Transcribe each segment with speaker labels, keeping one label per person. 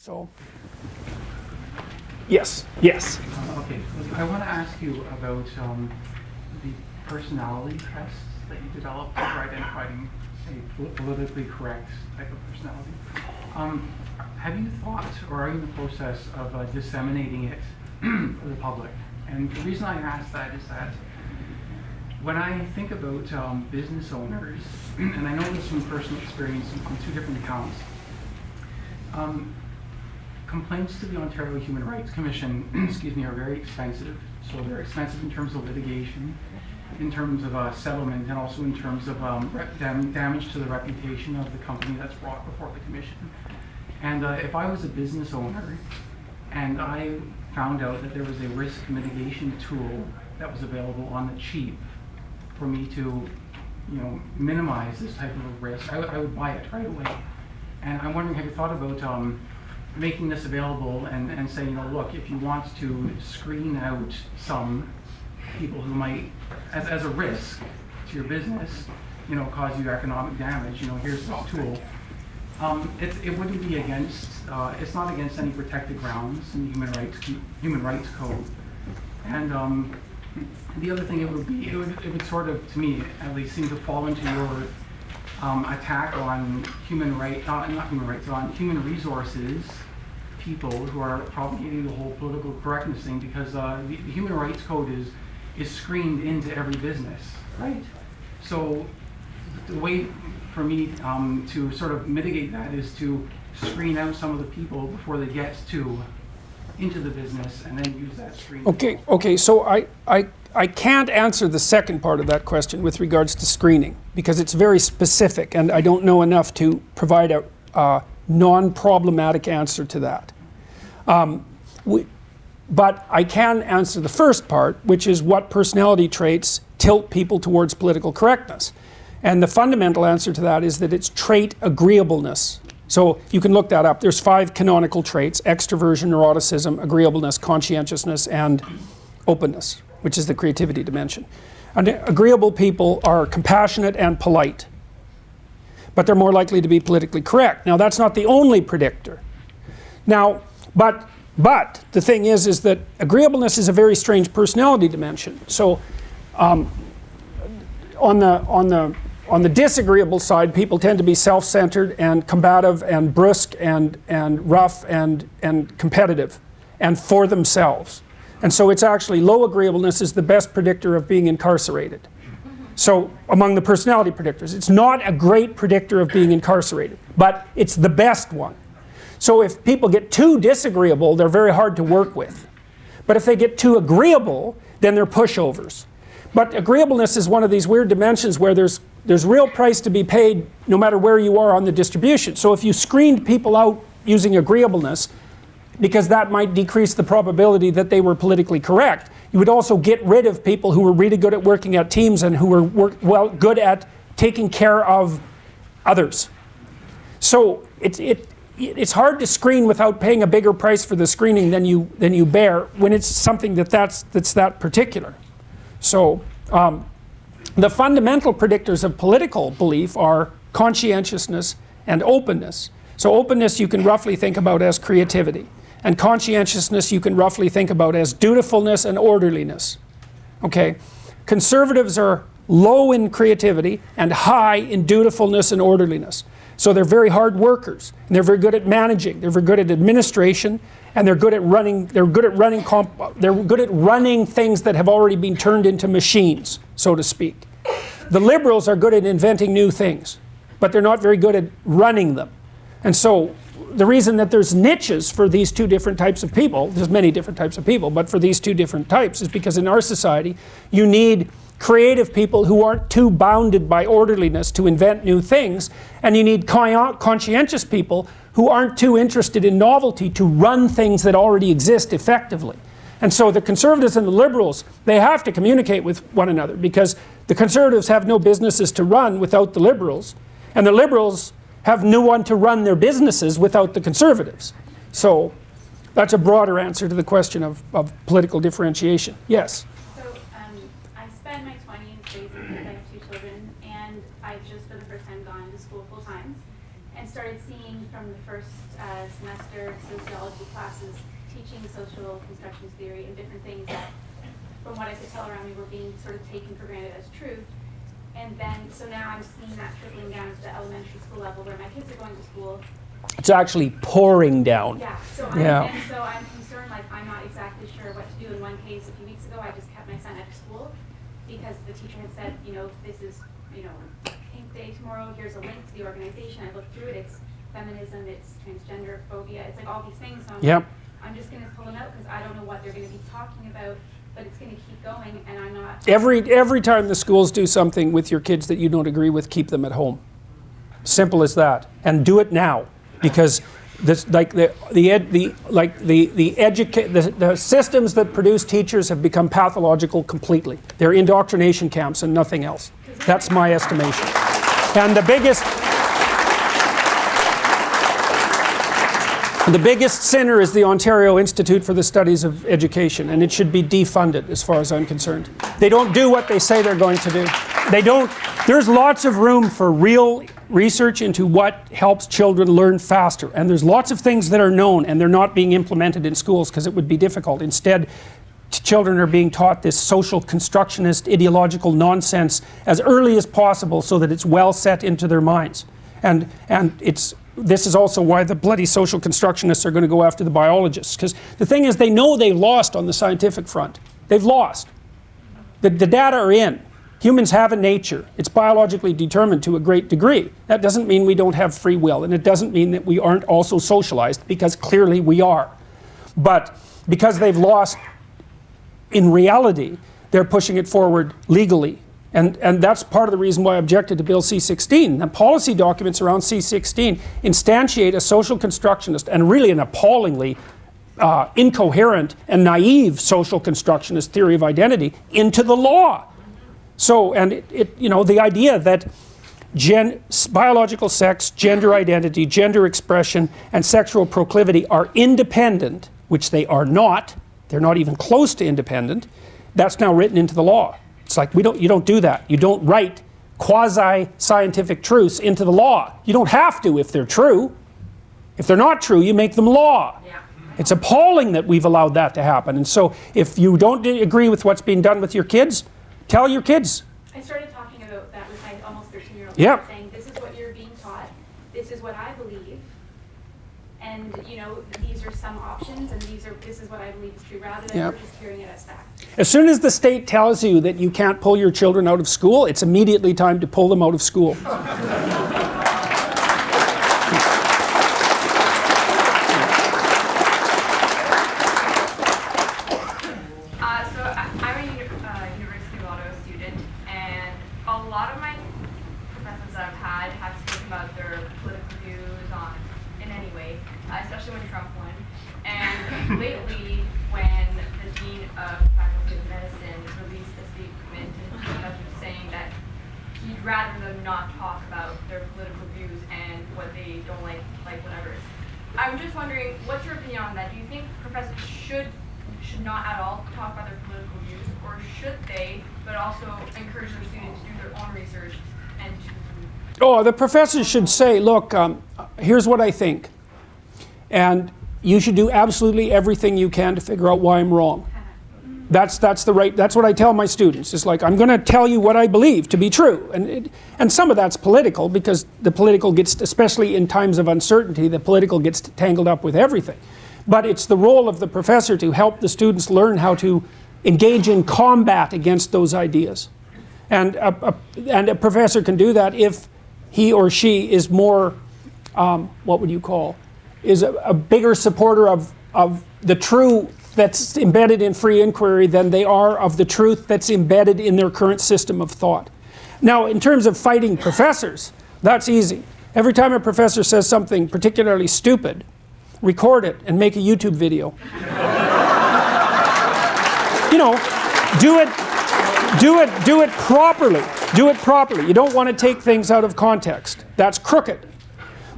Speaker 1: So, yes.
Speaker 2: Okay, I want to ask you about the personality tests that you developed for identifying a politically correct type of personality. Have you thought, or are you in the process of disseminating it to the public? And the reason I ask that is that when I think about business owners, and I know this from personal experience and from two different accounts, complaints to the Ontario Human Rights Commission, are very expensive. So they're expensive in terms of litigation, in terms of settlement, and also in terms of damage to the reputation of the company that's brought before the commission. And if I was a business owner and I found out that there was a risk mitigation tool that was available on the cheap for me to, minimize this type of a risk, I would buy it right away. And I'm wondering, have you thought about making this available and saying, look, if you want to screen out some people who might, as a risk to your business, cause you economic damage, here's this tool. It wouldn't be against, it's not against any protected grounds in the Human Rights Code. And the other thing it would sort of, to me at least, seem to fall into your attack on on human resources people who are propagating the whole political correctness thing, because the Human Rights Code is screened into every business, right? So the way for me to sort of mitigate that is to screen out some of the people before they get into the business, and then use that screen.
Speaker 1: Okay. So I can't answer the second part of that question with regards to screening, because it's very specific, and I don't know enough to provide a non-problematic answer to that. But I can answer the first part, which is what personality traits tilt people towards political correctness. And the fundamental answer to that is that it's trait agreeableness. So you can look that up. There's 5 canonical traits: extroversion, neuroticism, agreeableness, conscientiousness, and openness, which is the creativity dimension. And agreeable people are compassionate and polite, but they're more likely to be politically correct. Now, that's not the only predictor. Now, but the thing is that agreeableness is a very strange personality dimension. So on the disagreeable side, people tend to be self-centered and combative and brusque and rough and competitive and for themselves. And so it's actually low agreeableness is the best predictor of being incarcerated. So among the personality predictors, it's not a great predictor of being incarcerated, but it's the best one. So if people get too disagreeable, they're very hard to work with. But if they get too agreeable, then they're pushovers. But agreeableness is one of these weird dimensions where there's real price to be paid no matter where you are on the distribution. So if you screened people out using agreeableness, because that might decrease the probability that they were politically correct, you would also get rid of people who were really good at working at teams and who were good at taking care of others. So it's hard to screen without paying a bigger price for the screening than you bear when it's something that's that particular. So the fundamental predictors of political belief are conscientiousness and openness. So openness you can roughly think about as creativity, and conscientiousness you can roughly think about as dutifulness and orderliness. Okay? Conservatives are low in creativity and high in dutifulness and orderliness. So they're very hard workers, and they're very good at managing, they're very good at administration, and they're good at running things that have already been turned into machines, so to speak. The liberals are good at inventing new things, but they're not very good at running them. And so the reason that there's niches for these two different types of people, there's many different types of people, but for these two different types, is because in our society you need creative people who aren't too bounded by orderliness to invent new things, and you need conscientious people who aren't too interested in novelty to run things that already exist effectively. And so the conservatives and the liberals, they have to communicate with one another, because the conservatives have no businesses to run without the liberals, and the liberals have no one to run their businesses without the conservatives. So that's a broader answer to the question of political differentiation. Yes?
Speaker 3: I spent my 20s raising kids. I have 2 children, and I've just for the first time gone to school full time. and started seeing from the first semester sociology classes teaching social constructions theory and different things that, from what I could tell around me, were being sort of taken for granted as truth. And then, so now I'm seeing that trickling down to the elementary school level where my kids are going to school.
Speaker 1: It's actually pouring down.
Speaker 3: Yeah, so I'm concerned, like, I'm not exactly sure what to do. In one case, a few weeks ago, I just kept my son at school because the teacher had said, you know, this is, you know, Pink Day tomorrow, here's a link to the organization. I looked through it, it's feminism, it's transgender phobia, it's like all these things. So I'm just going to pull them out because I don't know what they're going to be talking about, but it's going to keep going, and I'm not...
Speaker 1: Every time the schools do something with your kids that you don't agree with, keep them at home. Simple as that. And do it now. Because this, like the systems that produce teachers have become pathological completely. They're indoctrination camps and nothing else. That's my estimation. And the biggest sinner is the Ontario Institute for the Studies of Education, and it should be defunded as far as I'm concerned. They don't do what they say they're going to do. They don't. There's lots of room for real research into what helps children learn faster, and there's lots of things that are known and they're not being implemented in schools because it would be difficult. Instead, children are being taught this social constructionist ideological nonsense as early as possible so that it's well set into their minds. And this is also why the bloody social constructionists are going to go after the biologists, because the thing is, they know they've lost on the scientific front. They've lost. The data are in. Humans have a nature. It's biologically determined to a great degree. That doesn't mean we don't have free will, and it doesn't mean that we aren't also socialized, because clearly we are. But because they've lost in reality, they're pushing it forward legally. And that's part of the reason why I objected to Bill C-16. The policy documents around C-16 instantiate a social constructionist and really an appallingly incoherent and naive social constructionist theory of identity into the law. So, and you know, the idea that biological sex, gender identity, gender expression, and sexual proclivity are independent, which they are not. They're not even close to independent. That's now written into the law. It's like, you don't do that. You don't write quasi-scientific truths into the law. You don't have to if they're true. If they're not true, you make them law. Yeah. It's appalling that we've allowed that to happen. And so if you don't agree with what's being done with your kids, tell your kids.
Speaker 3: I started talking about that with my almost 13-year-old
Speaker 1: yep.
Speaker 3: saying, this is what you're being taught, this is what I believe, and you know, these are some options, and this is what I believe is true, rather than
Speaker 1: yep.
Speaker 3: just hearing it as fact.
Speaker 1: As soon as the state tells you that you can't pull your children out of school, it's immediately time to pull them out of school.
Speaker 4: Lately, when the Dean of Faculty of Medicine released a statement saying that he'd rather them not talk about their political views and what they don't like whatever. I'm just wondering, what's your opinion on that? Do you think professors should not at all talk about their political views, or should they, but also encourage their students to do their own research and to...
Speaker 1: Oh, the professors should say, look, here's what I think. And you should do absolutely everything you can to figure out why I'm wrong. That's what I tell my students. It's like, I'm going to tell you what I believe to be true. And some of that's political, because the political gets, especially in times of uncertainty, the political gets tangled up with everything. But it's the role of the professor to help the students learn how to engage in combat against those ideas. And a professor can do that if he or she is more, what would you call, is a bigger supporter of the truth that's embedded in free inquiry than they are of the truth that's embedded in their current system of thought. Now, in terms of fighting professors, that's easy. Every time a professor says something particularly stupid, record it and make a YouTube video. You know, do it properly. Do it properly. You don't want to take things out of context. That's crooked.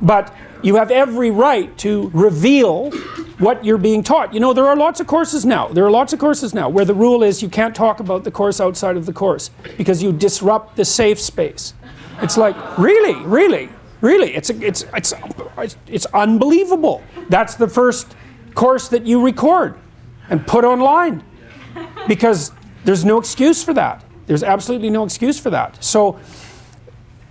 Speaker 1: But you have every right to reveal what you're being taught. You know, there are lots of courses now. Where the rule is you can't talk about the course outside of the course because you disrupt the safe space. It's like, really? Really, it's unbelievable. That's the first course that you record and put online, because there's no excuse for that. There's absolutely no excuse for that. So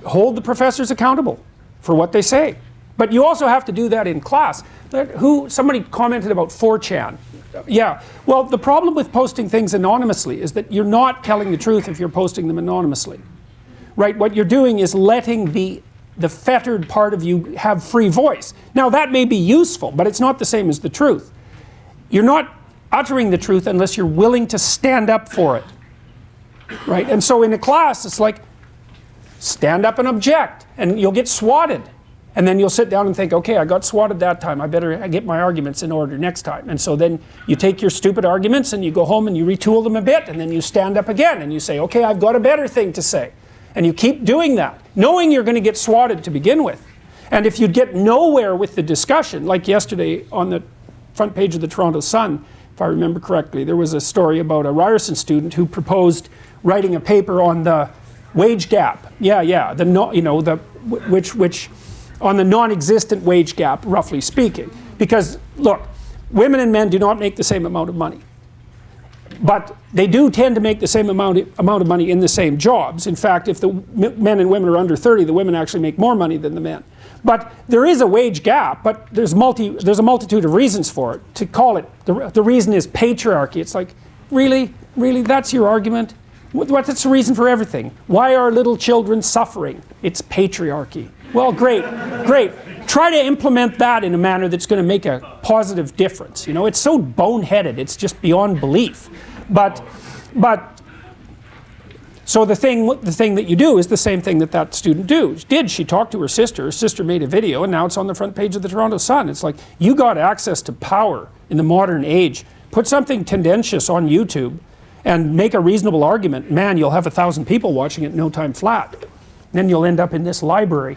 Speaker 1: hold the professors accountable for what they say. But you also have to do that in class. Somebody commented about 4chan. Yeah, well, the problem with posting things anonymously is that you're not telling the truth if you're posting them anonymously. Right? What you're doing is letting the fettered part of you have free voice. Now, that may be useful, but it's not the same as the truth. You're not uttering the truth unless you're willing to stand up for it. Right? And so in a class, it's like, stand up and object, and you'll get swatted. And then you'll sit down and think, okay, I got swatted that time, I better get my arguments in order next time. And so then you take your stupid arguments and you go home and you retool them a bit, and then you stand up again and you say, okay, I've got a better thing to say. And you keep doing that, knowing you're going to get swatted to begin with. And if you get nowhere with the discussion, like yesterday on the front page of the Toronto Sun, if I remember correctly, there was a story about a Ryerson student who proposed writing a paper on the wage gap. Which on the non-existent wage gap, roughly speaking. Because, look, women and men do not make the same amount of money. But they do tend to make the same amount of money in the same jobs. In fact, if the men and women are under 30, the women actually make more money than the men. But there is a wage gap, but there's a multitude of reasons for it. To call it, the reason is patriarchy. It's like, really? Really? That's your argument? What's the reason for everything? Why are little children suffering? It's patriarchy. Well, great, great. Try to implement that in a manner that's going to make a positive difference. You know, it's so boneheaded, it's just beyond belief. But so the thing that you do is the same thing that student did. She talked to her sister made a video, and now it's on the front page of the Toronto Sun. It's like, you got access to power in the modern age. Put something tendentious on YouTube and make a reasonable argument. Man, you'll have 1,000 people watching it in no time flat. Then you'll end up in this library.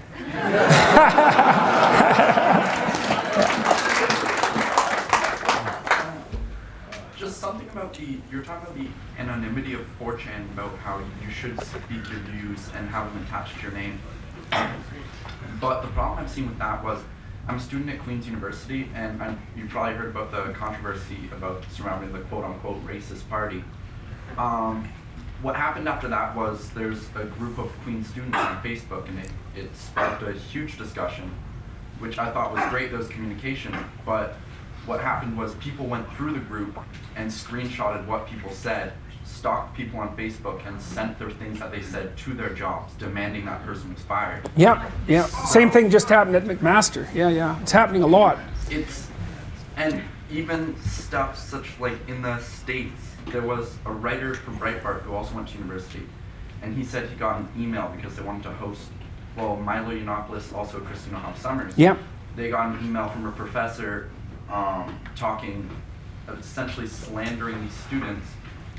Speaker 5: Just something about you're talking about the anonymity of 4chan, about how you should speak your views and have them attached to your name. But the problem I've seen with that was, I'm a student at Queen's University, and you probably heard about the controversy about surrounding the quote-unquote racist party. What happened after that was there's a group of Queen students on Facebook, and it sparked a huge discussion, which I thought was great. There was communication, but what happened was people went through the group and screenshotted what people said, stalked people on Facebook, and sent their things that they said to their jobs, demanding that person was fired.
Speaker 1: Yeah. Same thing just happened at McMaster. Yeah. It's happening a lot.
Speaker 5: And even stuff such like in the States, there was a writer from Breitbart who also went to university, and he said he got an email because they wanted to host, Milo Yiannopoulos, also Christina Hoff Sommers.
Speaker 1: Yeah.
Speaker 5: They got an email from a professor talking, essentially slandering these students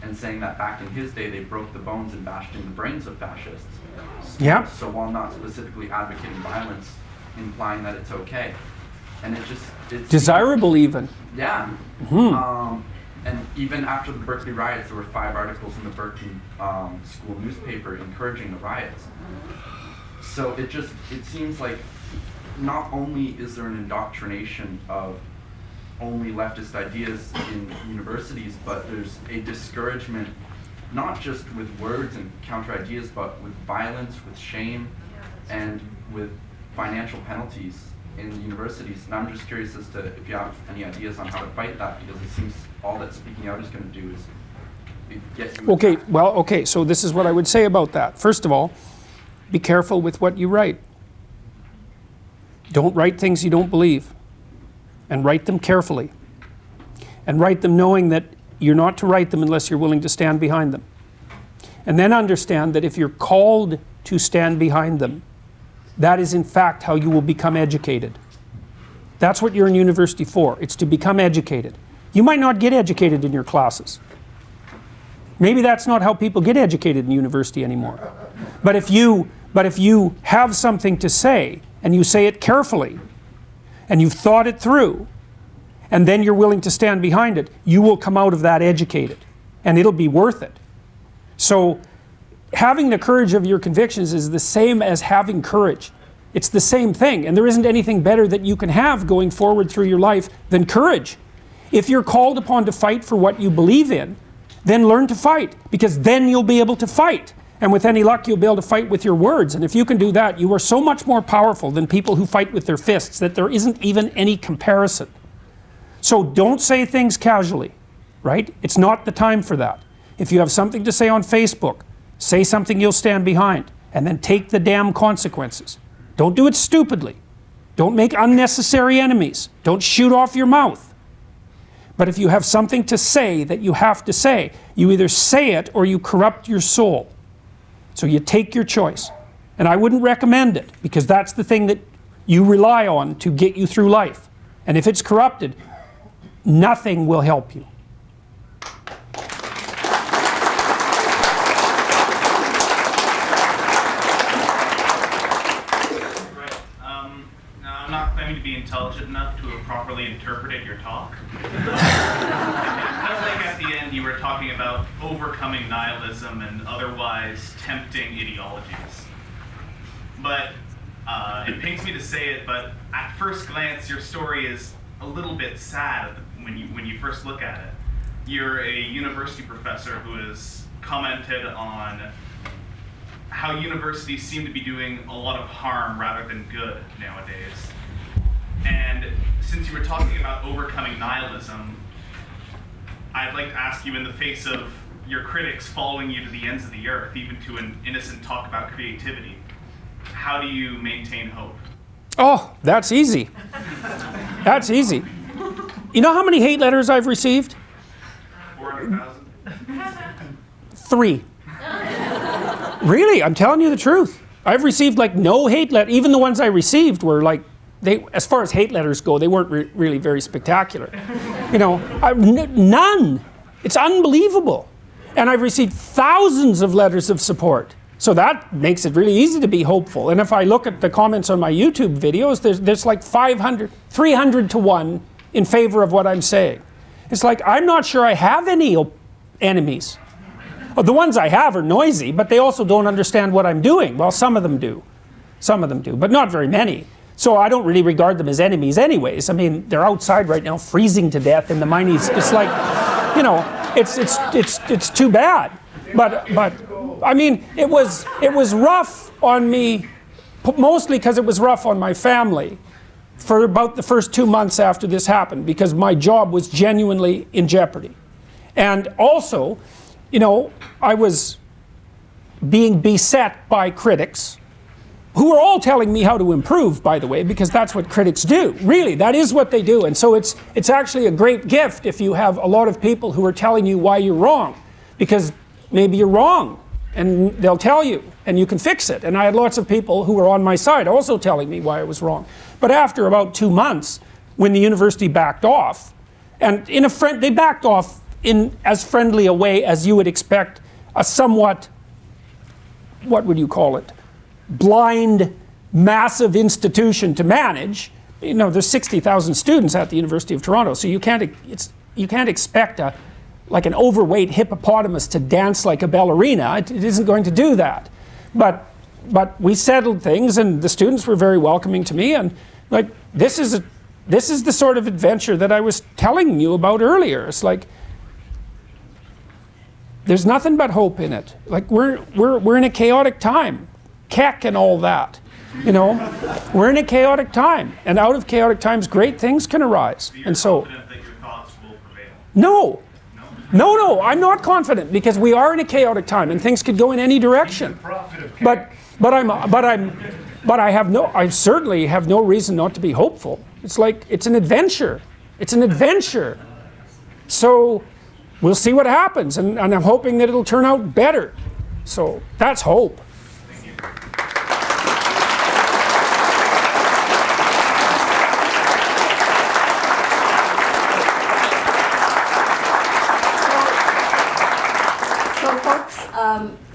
Speaker 5: and saying that back in his day they broke the bones and bashed in the brains of fascists.
Speaker 1: Yeah.
Speaker 5: So while not specifically advocating violence, implying that it's okay. And it's
Speaker 1: desirable even.
Speaker 5: Yeah. Mm-hmm. And even after the Berkeley riots, there were 5 articles in the Berkeley school newspaper encouraging the riots. So it seems like not only is there an indoctrination of only leftist ideas in universities, but there's a discouragement, not just with words and counter ideas, but with violence, with shame, and with financial penalties in the universities. And I'm just curious as to if you have any ideas on how to fight that, because it seems all that speaking out is going to do is get you.
Speaker 1: Okay, so this is what I would say about that. First of all, be careful with what you write. Don't write things you don't believe, and write them carefully. And write them knowing that you're not to write them unless you're willing to stand behind them. And then understand that if you're called to stand behind them, that is in fact how you will become educated. That's what you're in university for. It's to become educated. You might not get educated in your classes. Maybe that's not how people get educated in university anymore. But if you have something to say, and you say it carefully, and you've thought it through, and then you're willing to stand behind it, you will come out of that educated, and it'll be worth it. So having the courage of your convictions is the same as having courage. It's the same thing, and there isn't anything better that you can have going forward through your life than courage. If you're called upon to fight for what you believe in, then learn to fight, because then you'll be able to fight. And with any luck, you'll be able to fight with your words. And if you can do that, you are so much more powerful than people who fight with their fists that there isn't even any comparison. So don't say things casually, right? It's not the time for that. If you have something to say on Facebook, say something you'll stand behind, and then take the damn consequences. Don't do it stupidly. Don't make unnecessary enemies. Don't shoot off your mouth. But if you have something to say that you have to say, you either say it or you corrupt your soul. So you take your choice. And I wouldn't recommend it, because that's the thing that you rely on to get you through life. And if it's corrupted, nothing will help you.
Speaker 6: I'm not claiming to be intelligent enough to have properly interpreted your talk. It felt like at the end you were talking about overcoming nihilism and otherwise tempting ideologies. But it pains me to say it, but at first glance your story is a little bit sad when you first look at it. You're a university professor who has commented on how universities seem to be doing a lot of harm rather than good nowadays. And since you were talking about overcoming nihilism, I'd like to ask you, in the face of your critics following you to the ends of the earth, even to an innocent talk about creativity, how do you maintain hope?
Speaker 1: Oh, that's easy. That's easy. You know how many hate letters I've received?
Speaker 6: 400,000?
Speaker 1: 3. Really, I'm telling you the truth. I've received like no hate letter. Even the ones I received were like, as far as hate letters go, they weren't really very spectacular. You know, none. It's unbelievable. And I've received thousands of letters of support. So that makes it really easy to be hopeful. And if I look at the comments on my YouTube videos, there's like 300 to 1 in favor of what I'm saying. It's like, I'm not sure I have any enemies. Well, the ones I have are noisy, but they also don't understand what I'm doing. Well, some of them do. Some of them do, but not very many. So I don't really regard them as enemies anyways. I mean, they're outside right now freezing to death in the Mineys. It's like, you know, it's too bad. But I mean, it was rough on me, mostly because it was rough on my family for about the first 2 months after this happened, because my job was genuinely in jeopardy. And also, you know, I was being beset by critics, who are all telling me how to improve, by the way, because that's what critics do. Really, that is what they do. And so it's actually a great gift if you have a lot of people who are telling you why you're wrong, because maybe you're wrong, and they'll tell you, and you can fix it. And I had lots of people who were on my side also telling me why I was wrong. But after about 2 months, when the university backed off, and they backed off in as friendly a way as you would expect a somewhat, what would you call it, blind, massive institution to manage. You know, there's 60,000 students at the University of Toronto, so you can't expect like an overweight hippopotamus to dance like a ballerina. It isn't going to do that. But we settled things, and the students were very welcoming to me, and like this is the sort of adventure that I was telling you about earlier. It's like there's nothing but hope in it. Like we're in a chaotic time. Keck and all that, you know, we're in a chaotic time, and out of chaotic times great things can arise. And so
Speaker 6: confident that your thoughts will prevail?
Speaker 1: No, I'm not confident, because we are in a chaotic time and things could go in any direction. But I certainly have no reason not to be hopeful. It's like, it's an adventure. It's an adventure. So we'll see what happens, and I'm hoping that it'll turn out better. So that's hope.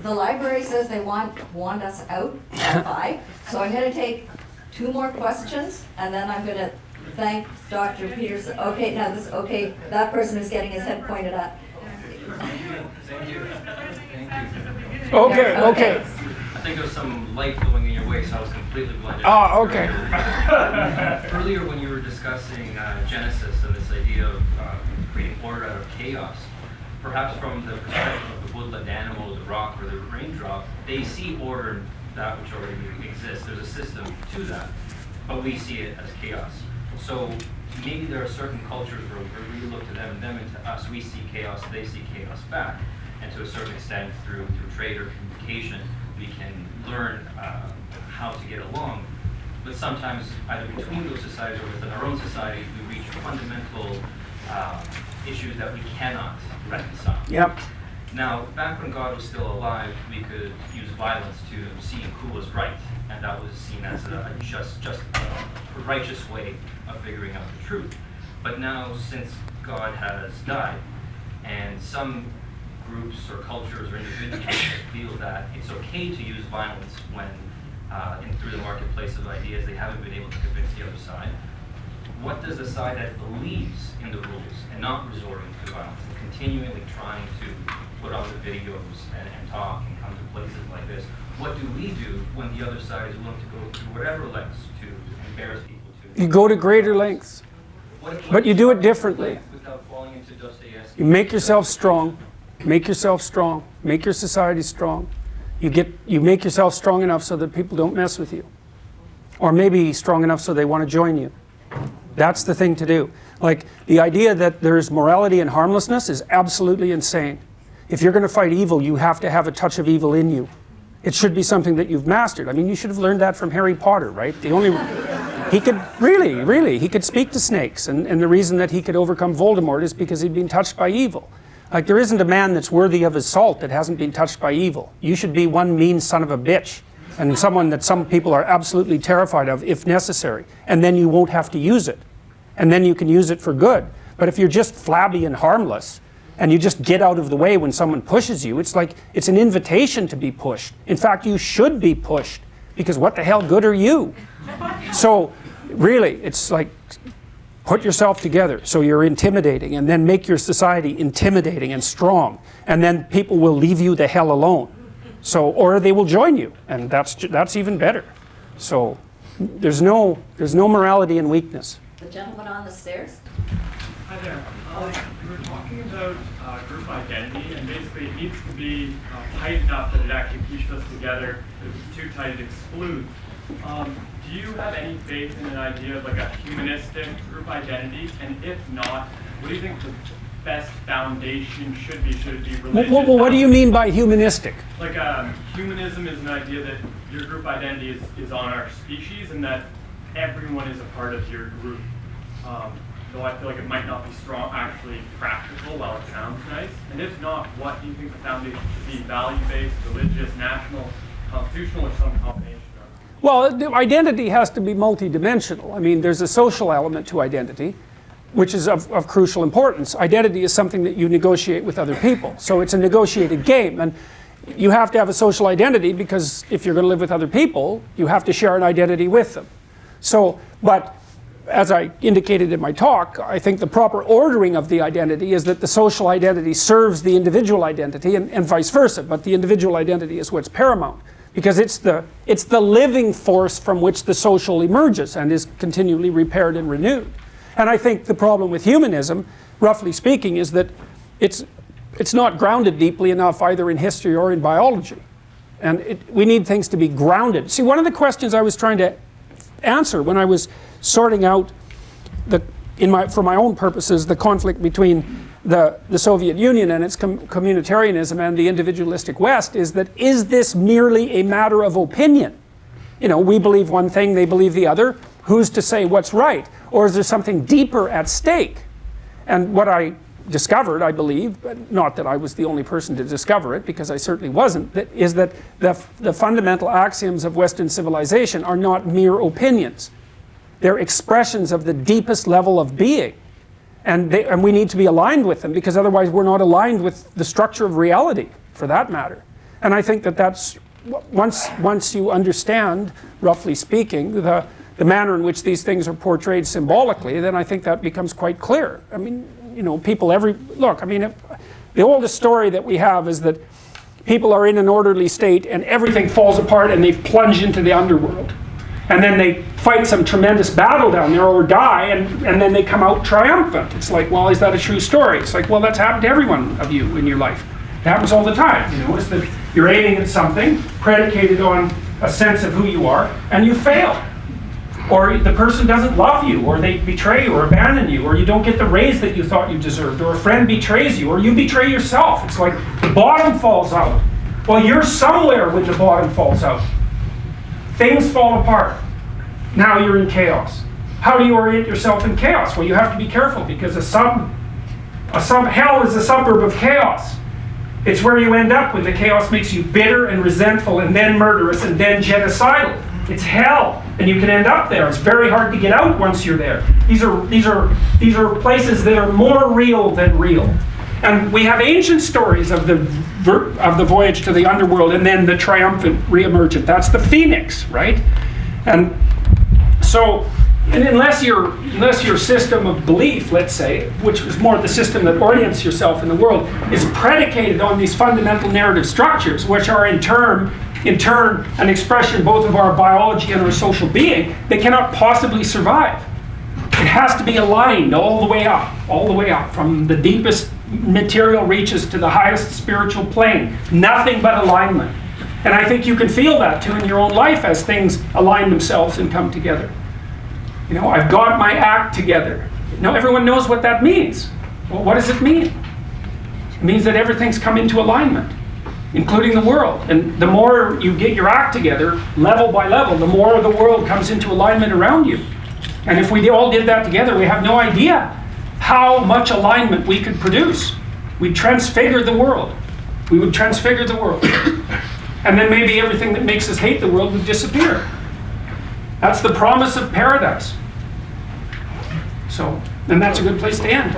Speaker 7: The library says they want us out at 5, so I'm going to take 2 more questions, and then I'm going to thank Dr. Peterson. Okay, now that person is getting his head pointed at.
Speaker 1: Okay.
Speaker 8: I think there was some light going in your way, so I was completely blinded.
Speaker 1: Ah, okay.
Speaker 8: Earlier when you were discussing Genesis and this idea of creating order out of chaos, perhaps from the perspective of the woodland animal, the rock, or the raindrop, they see order in that which already exists. There's a system to that, but we see it as chaos. So maybe there are certain cultures where we look to them and them into us. We see chaos, they see chaos back. And to a certain extent, through trade or communication, we can learn how to get along. But sometimes, either between those societies or within our own society, we reach fundamental issues that we cannot reconcile.
Speaker 1: Yep.
Speaker 8: Now, back when God was still alive, we could use violence to see who was right, and that was seen as a just a righteous way of figuring out the truth. But now, since God has died, and some groups or cultures or individuals feel that it's okay to use violence when, through the marketplace of ideas, they haven't been able to convince the other side, what does the side that believes in the rules and not resorting to violence and continually trying to put on the videos and talk and come to places like this, what do we do when the other side is willing to go through whatever lengths to embarrass people to?
Speaker 1: You go to greater lengths, but you do it differently.
Speaker 8: Without falling into Dostoevsky.
Speaker 1: You make yourself strong. Make yourself strong. Make your society strong. You make yourself strong enough so that people don't mess with you. Or maybe strong enough so they want to join you. That's the thing to do. Like, the idea that there's morality and harmlessness is absolutely insane. If you're going to fight evil, you have to have a touch of evil in you. It should be something that you've mastered. I mean, you should have learned that from Harry Potter, right? He could, really, he could speak to snakes. And the reason that he could overcome Voldemort is because he'd been touched by evil. Like, there isn't a man that's worthy of his salt that hasn't been touched by evil. You should be one mean son of a bitch, and someone that some people are absolutely terrified of, if necessary. And then you won't have to use it. And then you can use it for good. But if you're just flabby and harmless, and you just get out of the way when someone pushes you, it's like, it's an invitation to be pushed. In fact, you should be pushed, because what the hell good are you? So, really, it's like, put yourself together so you're intimidating, and then make your society intimidating and strong, and then people will leave you the hell alone. So, or they will join you, and that's even better. So, there's no morality in weakness.
Speaker 7: The gentleman on the stairs?
Speaker 9: Hi there. We were talking about group identity, and basically it needs to be tight enough that it actually keeps us together. If it's too tight, it excludes. Do you have any faith in an idea of like a humanistic group identity? And if not, what do you think the best foundation should be? Should it be religious?
Speaker 1: Well, what do you mean by humanistic?
Speaker 9: Like humanism is an idea that your group identity is on our species, and that everyone is a part of your group. Though I feel like it might not be strong, actually practical, while it sounds nice. And if not, what do you think the foundation should be? Value-based, religious, national, constitutional, or some combination of?
Speaker 1: Well, identity has to be multidimensional. I mean, there's a social element to identity, which is of crucial importance. Identity is something that you negotiate with other people. So it's a negotiated game. And you have to have a social identity, because if you're going to live with other people, you have to share an identity with them. So, but as I indicated in my talk, I think the proper ordering of the identity is that the social identity serves the individual identity, and vice versa. But the individual identity is what's paramount, because it's the living force from which the social emerges and is continually repaired and renewed. And I think the problem with humanism, roughly speaking, is that it's not grounded deeply enough either in history or in biology. And we need things to be grounded. See, one of the questions I was trying to answer when I was sorting out, for my own purposes, the conflict between the Soviet Union and its communitarianism and the individualistic West, is this merely a matter of opinion? You know, we believe one thing, they believe the other. Who's to say what's right? Or is there something deeper at stake? And what I discovered, I believe, but not that I was the only person to discover it, because I certainly wasn't, is that the fundamental axioms of Western civilization are not mere opinions. They're expressions of the deepest level of being. And we need to be aligned with them, because otherwise we're not aligned with the structure of reality, for that matter. And I think that's, once you understand, roughly speaking, the manner in which these things are portrayed symbolically, then I think that becomes quite clear. I mean, you know, the oldest story that we have is that people are in an orderly state and everything falls apart and they plunge into the underworld. And then they fight some tremendous battle down there or die, and then they come out triumphant. It's like, well, is that a true story? It's like, well, that's happened to every one of you in your life. It happens all the time. You know, it's that you're aiming at something predicated on a sense of who you are, and you fail. Or the person doesn't love you, or they betray you, or abandon you, or you don't get the raise that you thought you deserved, or a friend betrays you, or you betray yourself. It's like the bottom falls out. Well, you're somewhere when the bottom falls out. Things fall apart. Now you're in chaos. How do you orient yourself in chaos? Well, you have to be careful, because hell is a suburb of chaos. It's where you end up when the chaos makes you bitter and resentful and then murderous and then genocidal. It's hell, and you can end up there. It's very hard to get out once you're there. These are places that are more real than real. And we have ancient stories of the voyage to the underworld and then the triumphant reemergent. That's the phoenix, right? And so, and unless your system of belief, let's say, which is more the system that orients yourself in the world, is predicated on these fundamental narrative structures, which are in turn an expression both of our biology and our social being, they cannot possibly survive. It has to be aligned all the way up, from the deepest material reaches to the highest spiritual plane. Nothing but alignment. And I think you can feel that too in your own life as things align themselves and come together. You know, I've got my act together. Now everyone knows what that means. Well, what does it mean? It means that everything's come into alignment, including the world. And the more you get your act together, level by level, the more the world comes into alignment around you. And if we all did that together, we have no idea how much alignment we could produce. We'd transfigure the world. We would transfigure the world. And then maybe everything that makes us hate the world would disappear. That's the promise of paradise. So, and that's a good place to end.